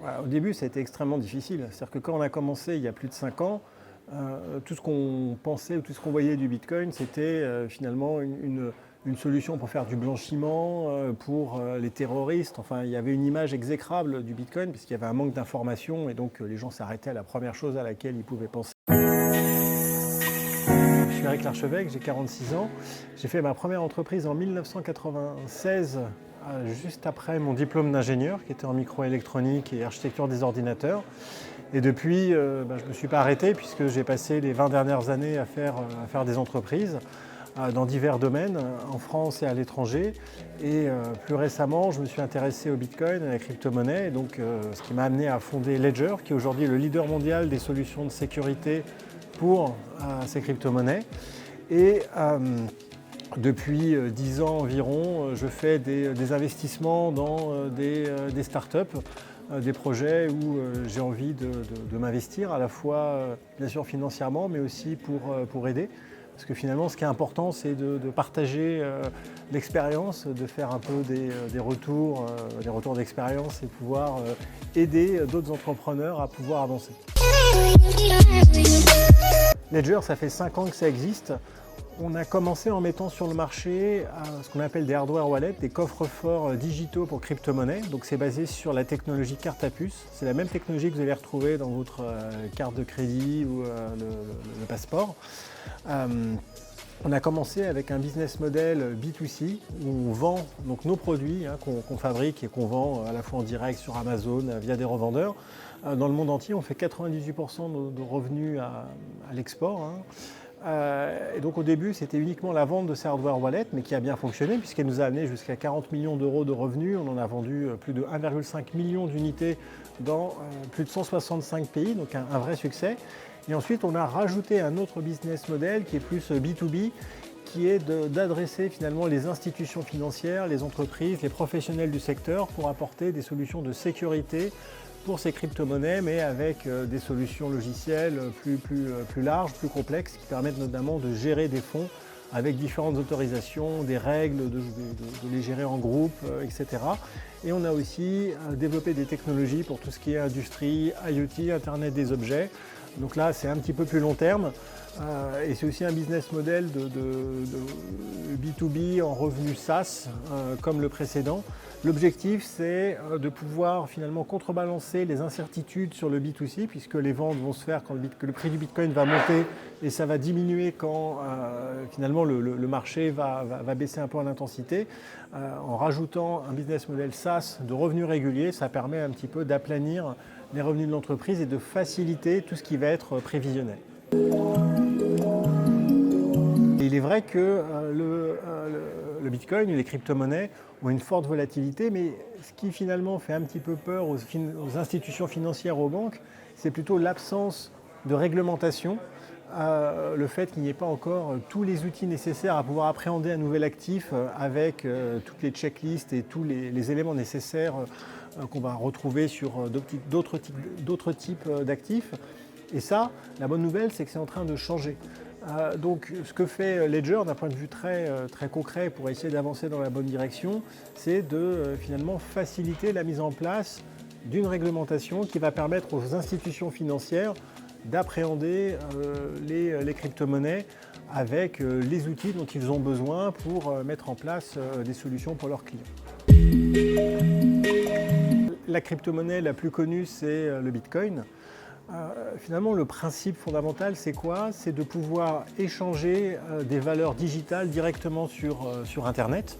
Voilà, au début, ça a été extrêmement difficile. C'est-à-dire que quand on a commencé il y a plus de 5 ans, tout ce qu'on pensait ou tout ce qu'on voyait du Bitcoin, c'était finalement une solution pour faire du blanchiment, pour les terroristes. Enfin, il y avait une image exécrable du Bitcoin puisqu'il y avait un manque d'informations et donc les gens s'arrêtaient à la première chose à laquelle ils pouvaient penser. Je suis Eric Larchevêque, j'ai 46 ans. J'ai fait ma première entreprise en 1996, juste après mon diplôme d'ingénieur, qui était en microélectronique et architecture des ordinateurs. Et depuis, je ne me suis pas arrêté puisque j'ai passé les 20 dernières années à faire des entreprises dans divers domaines, en France et à l'étranger. Et plus récemment, je me suis intéressé au Bitcoin, à la crypto-monnaie, donc, ce qui m'a amené à fonder Ledger, qui est aujourd'hui le leader mondial des solutions de sécurité pour ces crypto-monnaies. Et depuis 10 ans environ, je fais des investissements dans des startups, des projets où j'ai envie de m'investir, à la fois bien sûr financièrement, mais aussi pour aider. Parce que finalement, ce qui est important, c'est de partager l'expérience, de faire un peu des retours d'expérience et pouvoir aider d'autres entrepreneurs à pouvoir avancer. Ledger, ça fait 5 ans que ça existe. On a commencé en mettant sur le marché ce qu'on appelle des hardware wallets, des coffres-forts digitaux pour crypto-monnaies. Donc c'est basé sur la technologie carte à puce. C'est la même technologie que vous allez retrouver dans votre carte de crédit ou le passeport. On a commencé avec un business model B2C où on vend donc nos produits qu'on fabrique et qu'on vend à la fois en direct sur Amazon via des revendeurs. Dans le monde entier, on fait 98% de revenus à l'export. Et donc au début, c'était uniquement la vente de ces hardware wallets, mais qui a bien fonctionné puisqu'elle nous a amené jusqu'à 40 millions d'euros de revenus. On en a vendu plus de 1,5 million d'unités dans plus de 165 pays, donc un vrai succès. Et ensuite, on a rajouté un autre business model qui est plus B2B, qui est d'adresser finalement les institutions financières, les entreprises, les professionnels du secteur pour apporter des solutions de sécurité pour ces crypto-monnaies, mais avec des solutions logicielles plus larges, plus complexes, qui permettent notamment de gérer des fonds avec différentes autorisations, des règles, de les gérer en groupe, etc. Et on a aussi développé des technologies pour tout ce qui est industrie, IoT, Internet des objets. Donc là, c'est un petit peu plus long terme. Et c'est aussi un business model de B2B en revenu SaaS, comme le précédent. L'objectif, c'est de pouvoir finalement contrebalancer les incertitudes sur le B2C, puisque les ventes vont se faire quand le prix du Bitcoin va monter et ça va diminuer quand finalement le marché va baisser un peu en intensité. En rajoutant un business model SaaS de revenus réguliers, ça permet un petit peu d'aplanir les revenus de l'entreprise et de faciliter tout ce qui va être prévisionnel. Et il est vrai que le Bitcoin et les crypto-monnaies ont une forte volatilité, mais ce qui finalement fait un petit peu peur aux institutions financières, aux banques, c'est plutôt l'absence de réglementation, le fait qu'il n'y ait pas encore tous les outils nécessaires à pouvoir appréhender un nouvel actif avec toutes les checklists et tous les éléments nécessaires qu'on va retrouver sur d'autres types d'actifs. Et ça, la bonne nouvelle, c'est que c'est en train de changer. Donc ce que fait Ledger d'un point de vue très concret pour essayer d'avancer dans la bonne direction, c'est de finalement faciliter la mise en place d'une réglementation qui va permettre aux institutions financières d'appréhender les crypto-monnaies avec les outils dont ils ont besoin pour mettre en place des solutions pour leurs clients. La crypto-monnaie la plus connue, c'est le Bitcoin. Finalement, le principe fondamental, c'est quoi? C'est de pouvoir échanger des valeurs digitales directement sur Internet.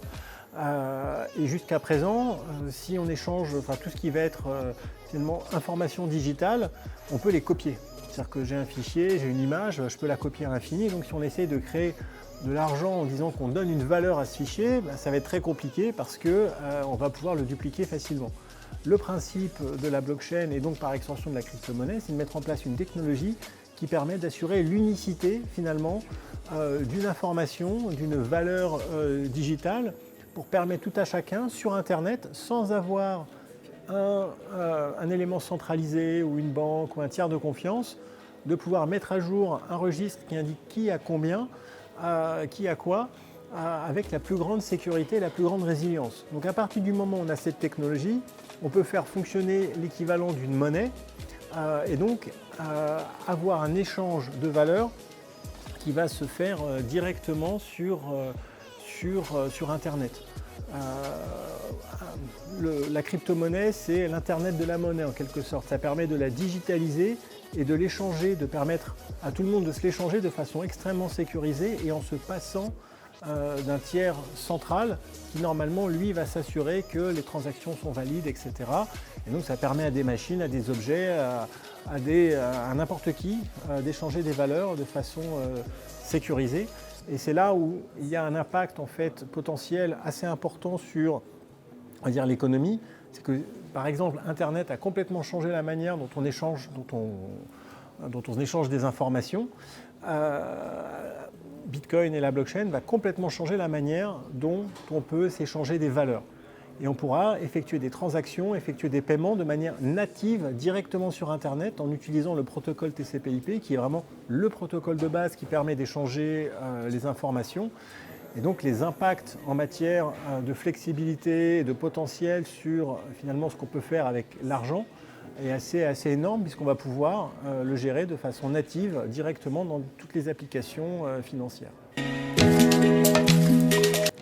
Et jusqu'à présent, si on échange tout ce qui va être finalement information digitale, on peut les copier. C'est-à-dire que j'ai un fichier, j'ai une image, je peux la copier à l'infini. Donc si on essaie de créer de l'argent en disant qu'on donne une valeur à ce fichier, ça va être très compliqué parce qu'on va pouvoir le dupliquer facilement. Le principe de la blockchain et donc par extension de la crypto-monnaie, c'est de mettre en place une technologie qui permet d'assurer l'unicité finalement d'une information, d'une valeur digitale pour permettre tout à chacun sur Internet, sans avoir un élément centralisé ou une banque ou un tiers de confiance, de pouvoir mettre à jour un registre qui indique qui a combien, qui a quoi, avec la plus grande sécurité et la plus grande résilience. Donc à partir du moment où on a cette technologie, on peut faire fonctionner l'équivalent d'une monnaie et donc avoir un échange de valeurs qui va se faire directement sur Internet. La crypto-monnaie, c'est l'Internet de la monnaie en quelque sorte. Ça permet de la digitaliser et de l'échanger, de permettre à tout le monde de se l'échanger de façon extrêmement sécurisée et en se passant d'un tiers central qui normalement lui va s'assurer que les transactions sont valides, etc. Et donc ça permet à des machines, à des objets, à n'importe qui d'échanger des valeurs de façon sécurisée. Et c'est là où il y a un impact en fait potentiel assez important sur, on va dire, l'économie. C'est que par exemple Internet a complètement changé la manière dont on échange, dont on échange des informations. Bitcoin et la blockchain va complètement changer la manière dont on peut s'échanger des valeurs. Et on pourra effectuer des transactions, effectuer des paiements de manière native directement sur Internet en utilisant le protocole TCP/IP qui est vraiment le protocole de base qui permet d'échanger les informations. Et donc les impacts en matière de flexibilité et de potentiel sur finalement ce qu'on peut faire avec l'argent est assez énorme puisqu'on va pouvoir le gérer de façon native directement dans toutes les applications financières.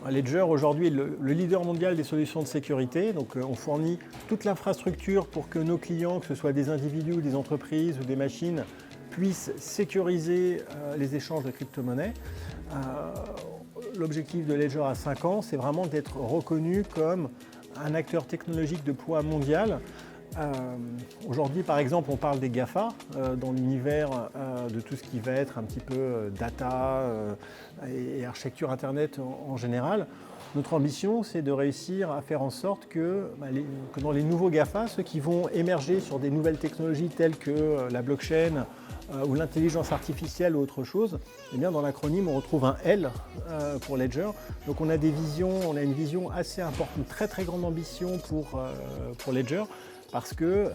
Ledger aujourd'hui est le leader mondial des solutions de sécurité. Donc on fournit toute l'infrastructure pour que nos clients, que ce soit des individus ou des entreprises ou des machines, puissent sécuriser les échanges de crypto-monnaies. L'objectif de Ledger à 5 ans, c'est vraiment d'être reconnu comme un acteur technologique de poids mondial. Aujourd'hui, par exemple, on parle des GAFA dans l'univers de tout ce qui va être un petit peu data et architecture Internet en général. Notre ambition, c'est de réussir à faire en sorte que dans les nouveaux GAFA, ceux qui vont émerger sur des nouvelles technologies telles que la blockchain ou l'intelligence artificielle ou autre chose, eh bien dans l'acronyme, on retrouve un L pour Ledger. Donc on a une vision assez importante, une très grande ambition pour Ledger. Parce que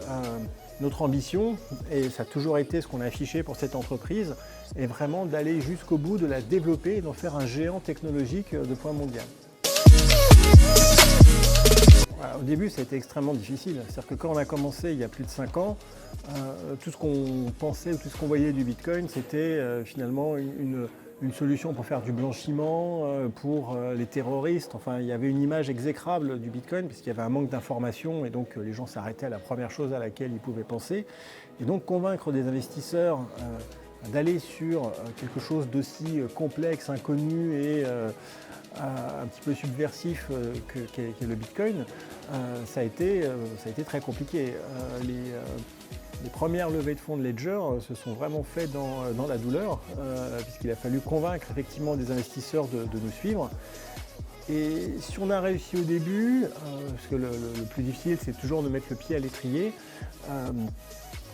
notre ambition, et ça a toujours été ce qu'on a affiché pour cette entreprise, est vraiment d'aller jusqu'au bout, de la développer et d'en faire un géant technologique de poids mondial. Voilà, au début, ça a été extrêmement difficile. C'est-à-dire que quand on a commencé il y a plus de 5 ans, tout ce qu'on pensait ou tout ce qu'on voyait du Bitcoin, c'était finalement une solution pour faire du blanchiment, pour les terroristes. Enfin, il y avait une image exécrable du Bitcoin puisqu'il y avait un manque d'informations et donc les gens s'arrêtaient à la première chose à laquelle ils pouvaient penser. Et donc convaincre des investisseurs d'aller sur quelque chose d'aussi complexe, inconnu et un petit peu subversif qu'est le Bitcoin, ça a été très compliqué. Les premières levées de fonds de Ledger se sont vraiment faites dans la douleur, puisqu'il a fallu convaincre effectivement des investisseurs de nous suivre. Et si on a réussi au début, parce que le plus difficile c'est toujours de mettre le pied à l'étrier,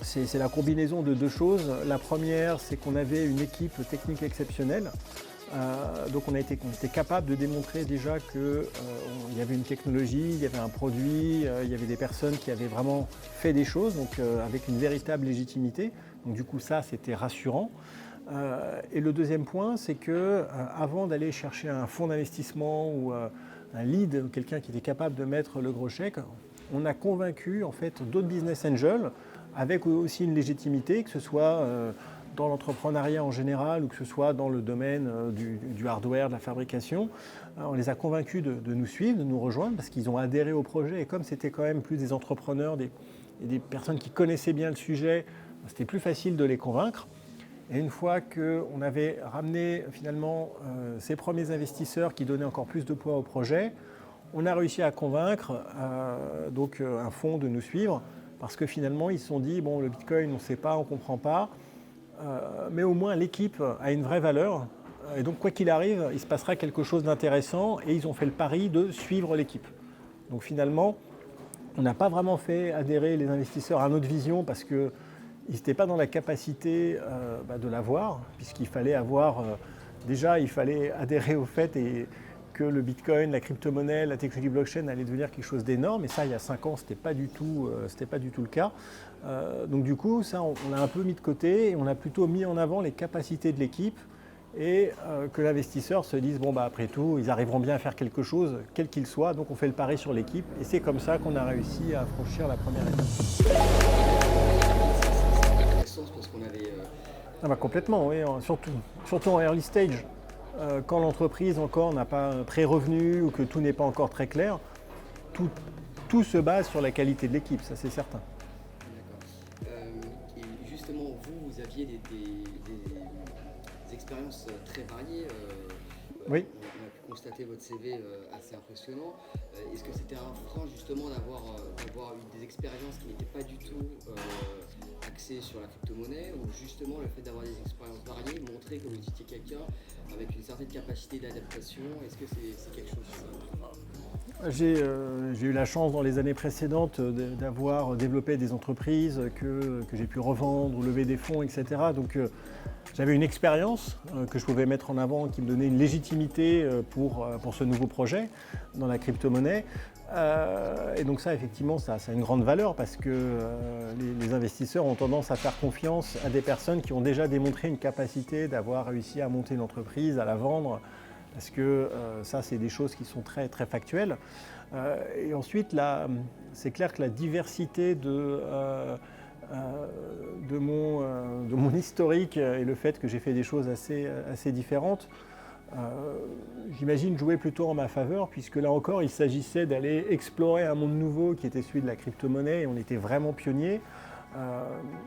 c'est la combinaison de deux choses. La première, c'est qu'on avait une équipe technique exceptionnelle. Donc on était capable de démontrer déjà qu'il y avait une technologie, il y avait un produit, il y avait des personnes qui avaient vraiment fait des choses, donc avec une véritable légitimité. Donc du coup ça c'était rassurant. Et le deuxième point, c'est que avant d'aller chercher un fonds d'investissement ou un lead, quelqu'un qui était capable de mettre le gros chèque, on a convaincu en fait d'autres business angels avec aussi une légitimité, que ce soit dans l'entrepreneuriat en général ou que ce soit dans le domaine du hardware, de la fabrication. On les a convaincus de nous suivre, de nous rejoindre parce qu'ils ont adhéré au projet et comme c'était quand même plus des entrepreneurs et des personnes qui connaissaient bien le sujet, c'était plus facile de les convaincre. Et une fois qu'on avait ramené finalement ces premiers investisseurs qui donnaient encore plus de poids au projet, on a réussi à convaincre donc un fonds de nous suivre parce que finalement ils se sont dit bon le Bitcoin on ne sait pas, on ne comprend pas, mais au moins l'équipe a une vraie valeur et donc quoi qu'il arrive il se passera quelque chose d'intéressant et ils ont fait le pari de suivre l'équipe. Donc finalement on n'a pas vraiment fait adhérer les investisseurs à notre vision parce qu'ils n'étaient pas dans la capacité de l'avoir puisqu'il fallait avoir déjà il fallait adhérer au fait que le Bitcoin, la crypto-monnaie, la technologie blockchain allait devenir quelque chose d'énorme. Et ça, il y a 5 ans, ce n'était pas du tout le cas. Donc du coup, ça, on l'a un peu mis de côté et on a plutôt mis en avant les capacités de l'équipe et que l'investisseur se dise bon bah après tout ils arriveront bien à faire quelque chose quel qu'il soit, donc on fait le pari sur l'équipe et c'est comme ça qu'on a réussi à franchir la première étape. Parce qu'on avait. Ah bah complètement, oui, surtout en early stage. Quand l'entreprise encore n'a pas un pré-revenu ou que tout n'est pas encore très clair, tout se base sur la qualité de l'équipe, ça c'est certain. D'accord. Et justement, vous aviez des expériences très variées. Oui. On a pu constater votre CV assez impressionnant. Est-ce que c'était un frein justement d'avoir eu des expériences qui n'étaient pas du tout axées sur la crypto-monnaie, ou justement le fait d'avoir des expériences variées montrait que vous étiez quelqu'un avec une certaine capacité d'adaptation? Est-ce que c'est quelque chose J'ai eu la chance dans les années précédentes d'avoir développé des entreprises que j'ai pu revendre ou lever des fonds, etc. Donc j'avais une expérience que je pouvais mettre en avant, qui me donnait une légitimité pour ce nouveau projet dans la crypto-monnaie. Et donc ça, effectivement, ça a une grande valeur parce que les investisseurs ont tendance à faire confiance à des personnes qui ont déjà démontré une capacité d'avoir réussi à monter une entreprise, à la vendre, parce que ça, c'est des choses qui sont très, très factuelles. Et ensuite, c'est clair que la diversité de mon historique et le fait que j'ai fait des choses assez différentes, j'imagine jouer plutôt en ma faveur, puisque là encore, il s'agissait d'aller explorer un monde nouveau qui était celui de la crypto-monnaie, et on était vraiment pionniers.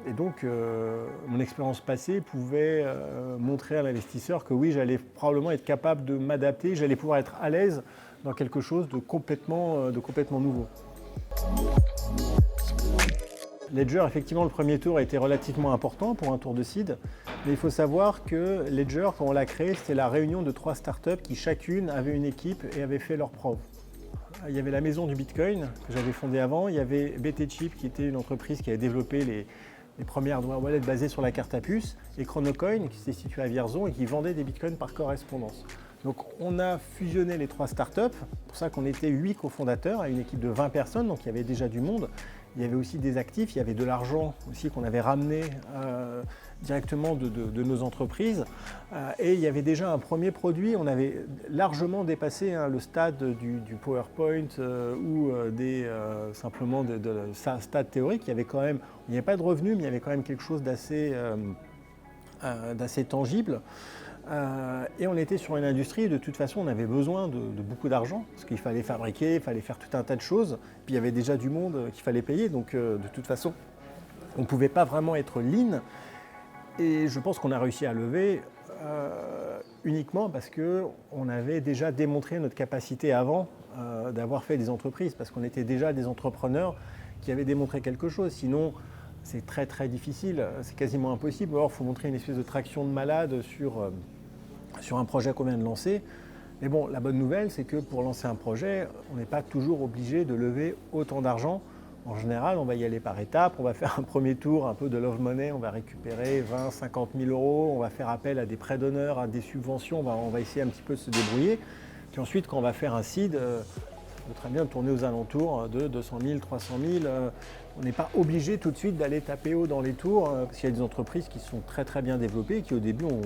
Et donc, mon expérience passée pouvait montrer à l'investisseur que oui, j'allais probablement être capable de m'adapter, j'allais pouvoir être à l'aise dans quelque chose de complètement nouveau. Ledger, effectivement, le premier tour a été relativement important pour un tour de seed, mais il faut savoir que Ledger, quand on l'a créé, c'était la réunion de 3 startups qui chacune avait une équipe et avait fait leurs preuves. Il y avait la maison du Bitcoin que j'avais fondée avant, il y avait BTChip qui était une entreprise qui avait développé les premières wallets basées sur la carte à puce, et Chronocoin qui s'est situé à Vierzon et qui vendait des Bitcoins par correspondance. Donc on a fusionné les 3 startups, c'est pour ça qu'on était 8 cofondateurs à une équipe de 20 personnes, donc il y avait déjà du monde. Il y avait aussi des actifs, il y avait de l'argent aussi qu'on avait ramené directement de nos entreprises. Et il y avait déjà un premier produit, on avait largement dépassé le stade du PowerPoint ou simplement de stade théorique. Il n'y avait pas de revenus, mais il y avait quand même quelque chose d'assez tangible. Et on était sur une industrie, de toute façon on avait besoin de beaucoup d'argent, parce qu'il fallait fabriquer, il fallait faire tout un tas de choses, puis il y avait déjà du monde qu'il fallait payer, donc de toute façon on ne pouvait pas vraiment être lean. Et je pense qu'on a réussi à lever uniquement parce qu'on avait déjà démontré notre capacité avant d'avoir fait des entreprises, parce qu'on était déjà des entrepreneurs qui avaient démontré quelque chose. Sinon, c'est très très difficile, c'est quasiment impossible. Alors il faut montrer une espèce de traction de malade sur un projet qu'on vient de lancer. Mais bon, la bonne nouvelle, c'est que pour lancer un projet, on n'est pas toujours obligé de lever autant d'argent. En général, on va y aller par étapes, on va faire un premier tour, un peu de love money, on va récupérer 20, 50 000 euros, on va faire appel à des prêts d'honneur, à des subventions, on va essayer un petit peu de se débrouiller. Puis ensuite, quand on va faire un seed, ça peut très bien tourner aux alentours de 200 000, 300 000. On n'est pas obligé tout de suite d'aller taper haut dans les tours, parce qu'il y a des entreprises qui sont très très bien développées et qui au début ont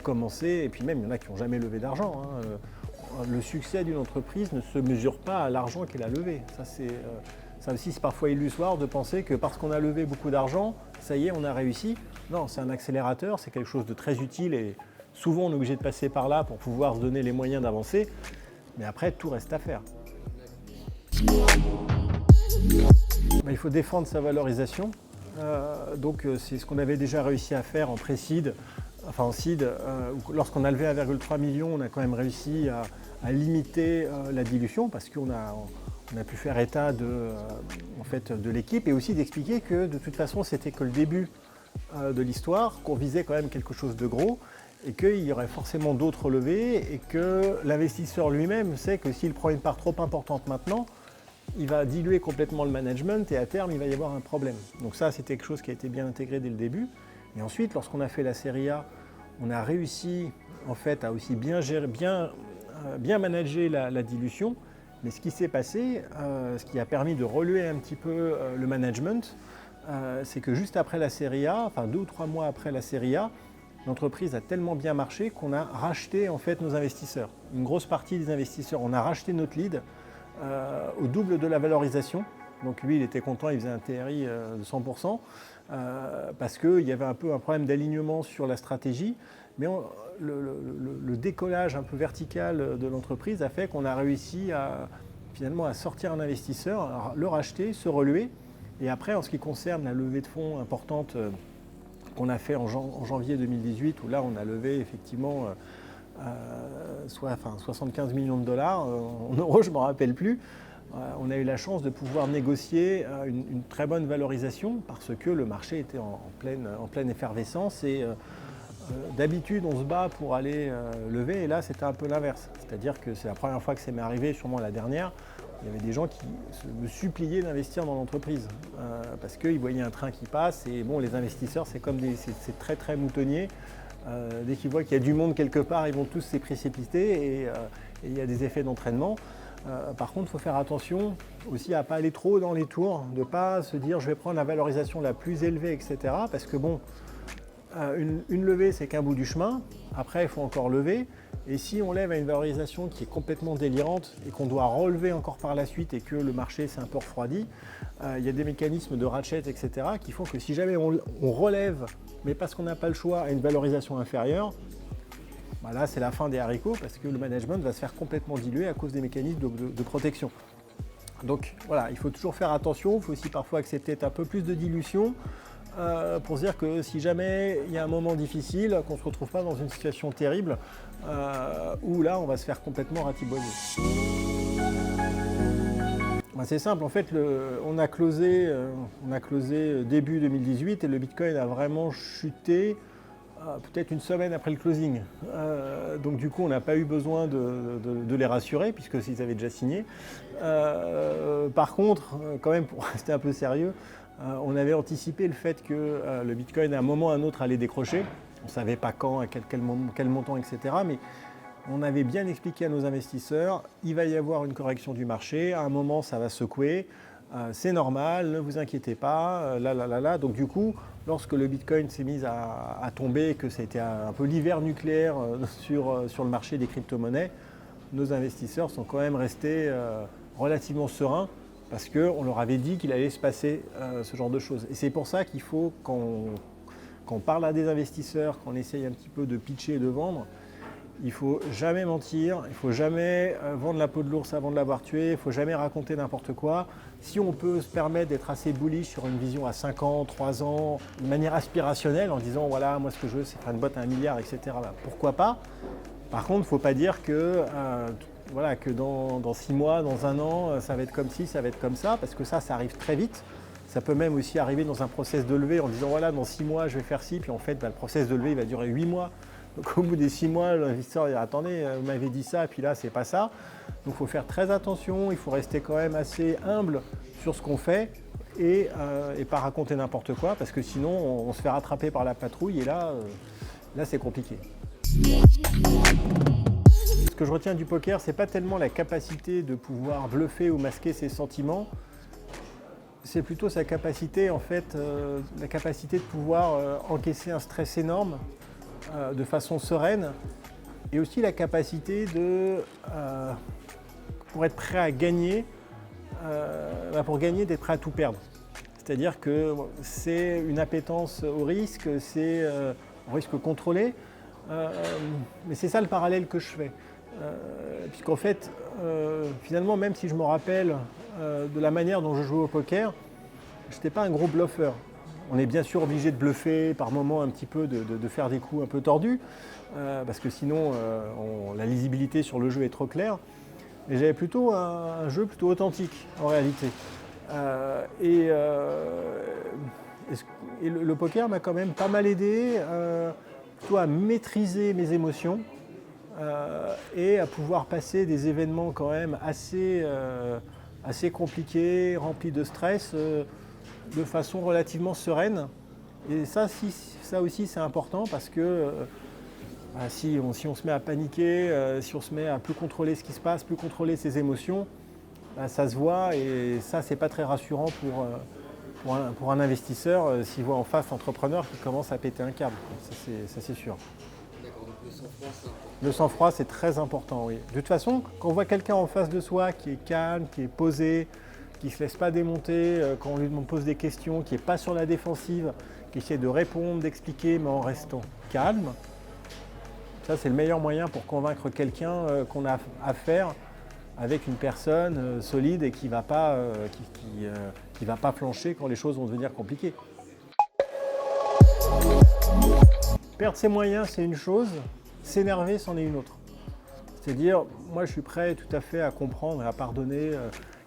commencé, et puis même il y en a qui n'ont jamais levé d'argent. Le succès d'une entreprise ne se mesure pas à l'argent qu'elle a levé. Ça aussi, c'est parfois illusoire de penser que parce qu'on a levé beaucoup d'argent, ça y est, on a réussi. Non, c'est un accélérateur, c'est quelque chose de très utile et souvent on est obligé de passer par là pour pouvoir se donner les moyens d'avancer. Mais après, tout reste à faire. Il faut défendre sa valorisation. Donc c'est ce qu'on avait déjà réussi à faire en pré-seed. Enfin en seed, lorsqu'on a levé 1,3 million, on a quand même réussi à limiter la dilution parce qu'on a pu faire état de l'équipe et aussi d'expliquer que de toute façon c'était que le début de l'histoire, qu'on visait quand même quelque chose de gros et qu'il y aurait forcément d'autres levées et que l'investisseur lui-même sait que s'il prend une part trop importante maintenant, il va diluer complètement le management et à terme il va y avoir un problème. Donc ça c'était quelque chose qui a été bien intégré dès le début. Et ensuite, lorsqu'on a fait la série A, on a réussi en fait à aussi bien manager la dilution. Mais ce qui s'est passé, ce qui a permis de relever un petit peu le management, c'est que juste après la série A, enfin 2 ou 3 mois après la série A, l'entreprise a tellement bien marché qu'on a racheté en fait nos investisseurs. Une grosse partie des investisseurs, on a racheté notre lead au double de la valorisation. Donc lui, il était content, il faisait un TRI de 100%, parce qu'il y avait un peu un problème d'alignement sur la stratégie. Mais le décollage un peu vertical de l'entreprise a fait qu'on a réussi finalement à sortir un investisseur, à le racheter, se relever. Et après, en ce qui concerne la levée de fonds importante qu'on a fait en janvier 2018, où là on a levé effectivement 75 millions de dollars, en euros je ne m'en rappelle plus, on a eu la chance de pouvoir négocier une très bonne valorisation parce que le marché était en pleine effervescence et d'habitude on se bat pour aller lever et là c'était un peu l'inverse. C'est-à-dire que c'est la première fois que ça m'est arrivé, sûrement la dernière. Il y avait des gens qui me suppliaient d'investir dans l'entreprise parce qu'ils voyaient un train qui passe et bon, les investisseurs c'est comme c'est très très moutonnier. Dès qu'ils voient qu'il y a du monde quelque part, ils vont tous s'y précipiter et il y a des effets d'entraînement. Par contre, il faut faire attention aussi à ne pas aller trop dans les tours, de ne pas se dire je vais prendre la valorisation la plus élevée, etc. Parce que bon, une levée c'est qu'un bout du chemin, après il faut encore lever. Et si on lève à une valorisation qui est complètement délirante et qu'on doit relever encore par la suite et que le marché s'est un peu refroidi, il y a des mécanismes de ratchet, etc. qui font que si jamais on relève, mais parce qu'on n'a pas le choix, à une valorisation inférieure, bah là c'est la fin des haricots parce que le management va se faire complètement diluer à cause des mécanismes de protection. Donc voilà, il faut toujours faire attention, il faut aussi parfois accepter un peu plus de dilution pour se dire que si jamais il y a un moment difficile, qu'on ne se retrouve pas dans une situation terrible où là on va se faire complètement ratiboyer. Ben, c'est simple, en fait on a closé début 2018 et le Bitcoin a vraiment chuté peut-être une semaine après le closing. Donc du coup on n'a pas eu besoin de les rassurer puisque s'ils avaient déjà signé. Par contre, quand même pour rester un peu sérieux, on avait anticipé le fait que le Bitcoin à un moment ou à un autre allait décrocher. On ne savait pas quand, à quel montant, etc. Mais on avait bien expliqué à nos investisseurs, il va y avoir une correction du marché, à un moment ça va secouer, c'est normal, ne vous inquiétez pas, Donc du coup, lorsque le Bitcoin s'est mis à tomber, que c'était un peu l'hiver nucléaire sur le marché des crypto-monnaies, nos investisseurs sont quand même restés relativement sereins parce qu'on leur avait dit qu'il allait se passer ce genre de choses. Et c'est pour ça qu'il faut, quand on parle à des investisseurs, qu'on essaye un petit peu de pitcher et de vendre, il ne faut jamais mentir, il ne faut jamais vendre la peau de l'ours avant de l'avoir tué, il ne faut jamais raconter n'importe quoi. Si on peut se permettre d'être assez bullish sur une vision à 5 ans, 3 ans, de manière aspirationnelle, en disant voilà, moi ce que je veux c'est faire une boîte à 1 milliard, etc. Bah, pourquoi pas? Par contre, il ne faut pas dire que, que dans 6 mois, dans 1 an, ça va être comme ci, ça va être comme ça, parce que ça arrive très vite. Ça peut même aussi arriver dans un process de levée en disant voilà, dans 6 mois je vais faire ci, puis en fait le process de levée il va durer 8 mois. Donc au bout des 6 mois, l'investisseur va dire attendez, vous m'avez dit ça, et puis là c'est pas ça. Donc il faut faire très attention, il faut rester quand même assez humble sur ce qu'on fait et pas raconter n'importe quoi, parce que sinon on se fait rattraper par la patrouille et là c'est compliqué. Ce que je retiens du poker, c'est pas tellement la capacité de pouvoir bluffer ou masquer ses sentiments, c'est plutôt sa capacité en fait, la capacité de pouvoir encaisser un stress énorme de façon sereine et aussi la capacité pour être prêt à gagner, pour gagner d'être prêt à tout perdre. C'est-à-dire que c'est une appétence au risque, c'est un risque contrôlé, mais c'est ça le parallèle que je fais. Puisqu'en fait, finalement, même si je me rappelle de la manière dont je jouais au poker, je n'étais pas un gros bluffeur. On est bien sûr obligé de bluffer par moments un petit peu, de faire des coups un peu tordus, parce que sinon la lisibilité sur le jeu est trop claire. Mais j'avais plutôt un jeu plutôt authentique en réalité. Et le poker m'a quand même pas mal aidé plutôt à maîtriser mes émotions et à pouvoir passer des événements quand même assez compliqués, remplis de stress, de façon relativement sereine. Et ça aussi c'est important parce que si on se met à paniquer, si on se met à plus contrôler ce qui se passe, plus contrôler ses émotions, ça se voit et ça c'est pas très rassurant pour un investisseur, s'il voit en face l'entrepreneur qui commence à péter un câble. Ça, c'est sûr. D'accord, donc le sang-froid, c'est important. Le sang-froid, c'est très important, oui. De toute façon, quand on voit quelqu'un en face de soi qui est calme, qui est posé, qui ne se laisse pas démonter, quand on lui pose des questions, qui n'est pas sur la défensive, qui essaie de répondre, d'expliquer, mais en restant calme, ça, c'est le meilleur moyen pour convaincre quelqu'un qu'on a affaire avec une personne solide et qui ne va pas flancher quand les choses vont devenir compliquées. Perdre ses moyens, c'est une chose, s'énerver, c'en est une autre. C'est-à-dire, moi je suis prêt tout à fait à comprendre et à pardonner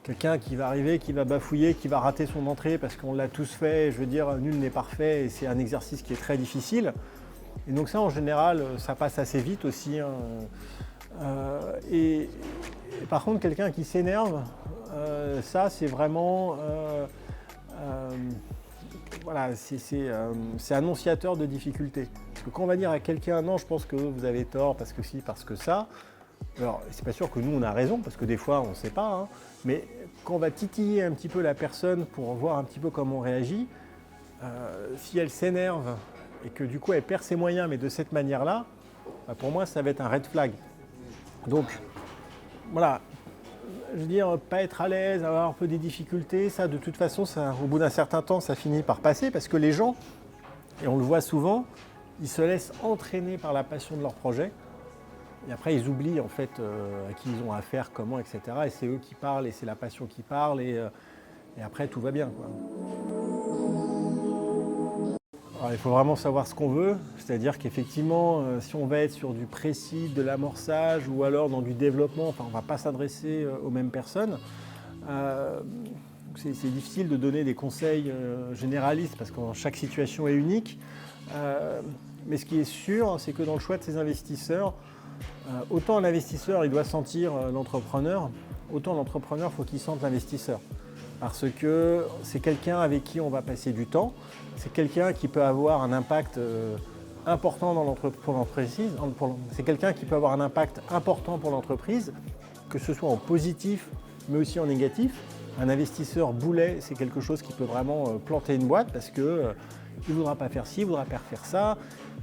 quelqu'un qui va arriver, qui va bafouiller, qui va rater son entrée parce qu'on l'a tous fait, je veux dire, nul n'est parfait et c'est un exercice qui est très difficile. Et donc ça, en général, ça passe assez vite aussi. Hein. Et par contre, quelqu'un qui s'énerve, ça c'est vraiment... voilà, c'est annonciateur de difficultés. Parce que quand on va dire à quelqu'un, non, je pense que vous avez tort, parce que si, parce que ça, alors c'est pas sûr que nous on a raison, parce que des fois on ne sait pas, hein, mais quand on va titiller un petit peu la personne pour voir un petit peu comment on réagit, si elle s'énerve et que du coup elle perd ses moyens, mais de cette manière-là, bah, pour moi ça va être un red flag. Donc voilà, je veux dire, pas être à l'aise, avoir un peu des difficultés, ça de toute façon, ça, au bout d'un certain temps, ça finit par passer parce que les gens, et on le voit souvent, ils se laissent entraîner par la passion de leur projet et après ils oublient en fait à qui ils ont affaire, comment, etc. Et c'est eux qui parlent et c'est la passion qui parle et après tout va bien, quoi. Alors, il faut vraiment savoir ce qu'on veut, c'est-à-dire qu'effectivement, si on va être sur du précis, de l'amorçage ou alors dans du développement, enfin, on ne va pas s'adresser aux mêmes personnes. C'est difficile de donner des conseils généralistes parce que chaque situation est unique. Mais ce qui est sûr, c'est que dans le choix de ces investisseurs, autant l'investisseur il doit sentir l'entrepreneur, autant l'entrepreneur faut qu'il sente l'investisseur. Parce que c'est quelqu'un avec qui on va passer du temps, c'est quelqu'un qui peut avoir un impact important dans l'entreprise, c'est quelqu'un qui peut avoir un impact important pour l'entreprise, que ce soit en positif mais aussi en négatif. Un investisseur boulet, c'est quelque chose qui peut vraiment planter une boîte parce qu'il ne voudra pas faire ci, il ne voudra pas faire ça.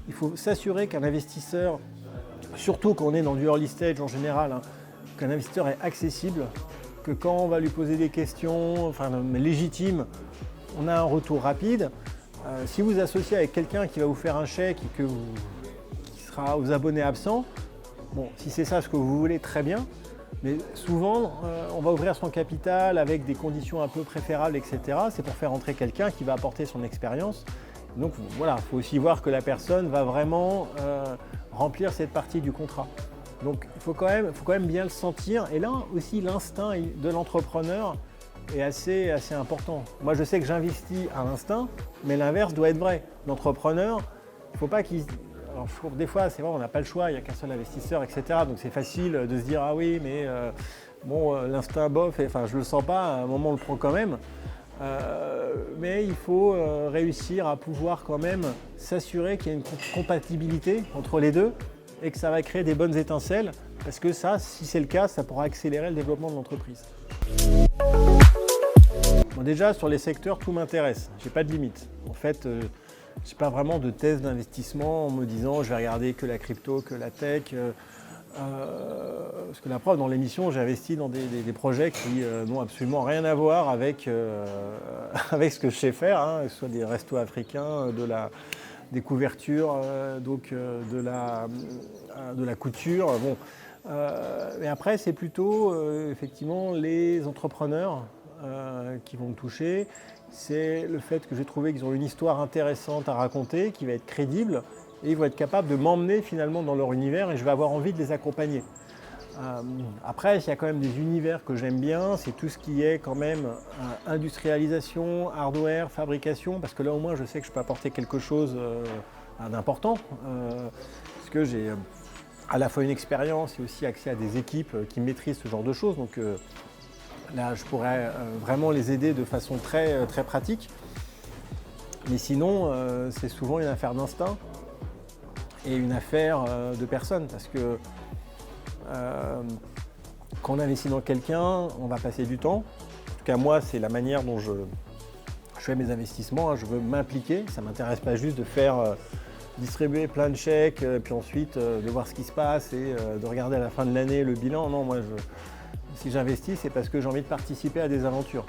Il faut s'assurer qu'un investisseur, surtout quand on est dans du early stage en général, hein, qu'un investisseur est accessible, que quand on va lui poser des questions légitimes, on a un retour rapide. Si vous associez avec quelqu'un qui va vous faire un chèque et qui sera aux abonnés absents, bon, si c'est ça ce que vous voulez, très bien. Mais souvent, on va ouvrir son capital avec des conditions un peu préférables, etc. C'est pour faire entrer quelqu'un qui va apporter son expérience. Donc voilà, il faut aussi voir que la personne va vraiment remplir cette partie du contrat. Donc il faut quand même bien le sentir. Et là aussi, l'instinct de l'entrepreneur est assez important. Moi, je sais que j'investis à l'instinct, mais l'inverse doit être vrai. L'entrepreneur, il ne faut pas qu'il... Alors, des fois, c'est vrai, on n'a pas le choix, il n'y a qu'un seul investisseur, etc. Donc c'est facile de se dire, ah oui, mais l'instinct bof, enfin, je ne le sens pas, à un moment on le prend quand même. Mais il faut réussir à pouvoir quand même s'assurer qu'il y a une compatibilité entre les deux et que ça va créer des bonnes étincelles, parce que ça, si c'est le cas, ça pourra accélérer le développement de l'entreprise. Bon, déjà, sur les secteurs, tout m'intéresse, j'ai pas de limite. En fait, je n'ai pas vraiment de thèse d'investissement en me disant je vais regarder que la crypto, que la tech. Parce que la preuve, dans l'émission, j'ai investi dans des projets qui n'ont absolument rien à voir avec, avec ce que je sais faire, hein, que ce soit des restos africains, des couvertures, de la couture. Bon. Mais après, c'est plutôt effectivement les entrepreneurs qui vont me toucher. C'est le fait que j'ai trouvé qu'ils ont une histoire intéressante à raconter, qui va être crédible, et ils vont être capables de m'emmener finalement dans leur univers et je vais avoir envie de les accompagner. Après, il y a quand même des univers que j'aime bien, c'est tout ce qui est quand même industrialisation, hardware, fabrication, parce que là au moins je sais que je peux apporter quelque chose d'important, parce que j'ai à la fois une expérience et aussi accès à des équipes qui maîtrisent ce genre de choses. Donc là, je pourrais vraiment les aider de façon très, très pratique. Mais sinon, c'est souvent une affaire d'instinct et une affaire de personne, parce que quand on investit dans quelqu'un, on va passer du temps. En tout cas, moi, c'est la manière dont je fais mes investissements, hein, je veux m'impliquer. Ça ne m'intéresse pas juste de faire distribuer plein de chèques, puis ensuite de voir ce qui se passe et de regarder à la fin de l'année le bilan. Non, moi, si j'investis, c'est parce que j'ai envie de participer à des aventures.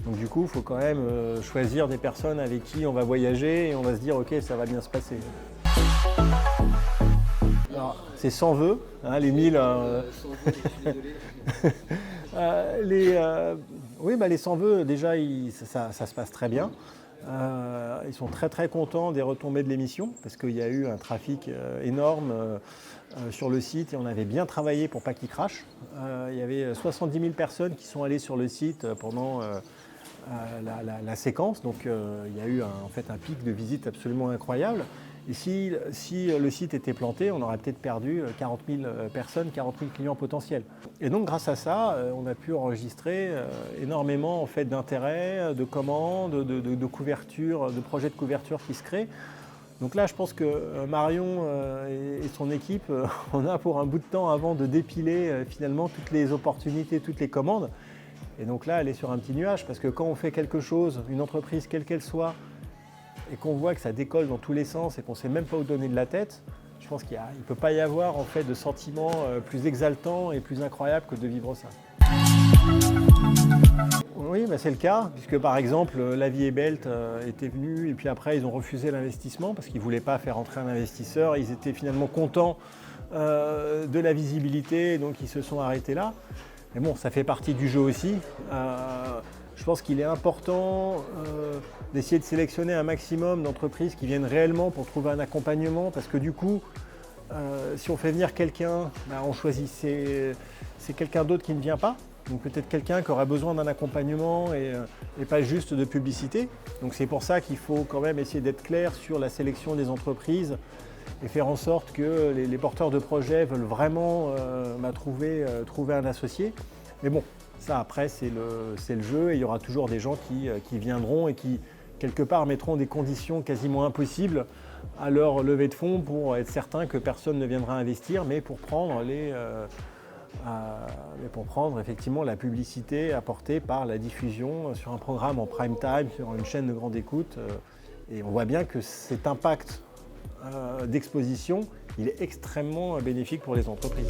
Donc du coup, il faut quand même choisir des personnes avec qui on va voyager et on va se dire « ok, ça va bien se passer ». Alors, c'est sans vœux, hein, les 1000... Sans vous, je suis désolé. Oui, les sans vœux, déjà, ça se passe très bien. Ils sont très très contents des retombées de l'émission parce qu'il y a eu un trafic énorme sur le site et on avait bien travaillé pour pas qu'il crache. Il y avait 70 000 personnes qui sont allées sur le site pendant la séquence, donc il y a eu en fait un pic de visite absolument incroyable. Et si le site était planté, on aurait peut-être perdu 40 000 personnes, 40 000 clients potentiels. Et donc grâce à ça, on a pu enregistrer énormément en fait, d'intérêts, de commandes, de couverture, de projets de couverture qui se créent. Donc là, je pense que Marion et son équipe, on a pour un bout de temps avant de dépiler finalement toutes les opportunités, toutes les commandes. Et donc là, elle est sur un petit nuage parce que quand on fait quelque chose, une entreprise quelle qu'elle soit, et qu'on voit que ça décolle dans tous les sens et qu'on ne sait même pas où donner de la tête, je pense qu'il ne peut pas y avoir en fait, de sentiment plus exaltant et plus incroyable que de vivre ça. Oui, c'est le cas, puisque par exemple, La Vie est Belle était venue et puis après ils ont refusé l'investissement parce qu'ils ne voulaient pas faire entrer un investisseur. Ils étaient finalement contents de la visibilité, donc ils se sont arrêtés là. Mais bon, ça fait partie du jeu aussi. Je pense qu'il est important d'essayer de sélectionner un maximum d'entreprises qui viennent réellement pour trouver un accompagnement parce que du coup, si on fait venir quelqu'un, on choisit, c'est quelqu'un d'autre qui ne vient pas. Donc peut-être quelqu'un qui aura besoin d'un accompagnement et pas juste de publicité. Donc c'est pour ça qu'il faut quand même essayer d'être clair sur la sélection des entreprises et faire en sorte que les porteurs de projets veulent vraiment trouver un associé. Mais bon, ça après c'est le jeu et il y aura toujours des gens qui viendront et qui quelque part mettront des conditions quasiment impossibles à leur levée de fonds pour être certain que personne ne viendra investir, mais pour prendre effectivement la publicité apportée par la diffusion sur un programme en prime time, sur une chaîne de grande écoute. Et on voit bien que cet impact d'exposition, il est extrêmement bénéfique pour les entreprises.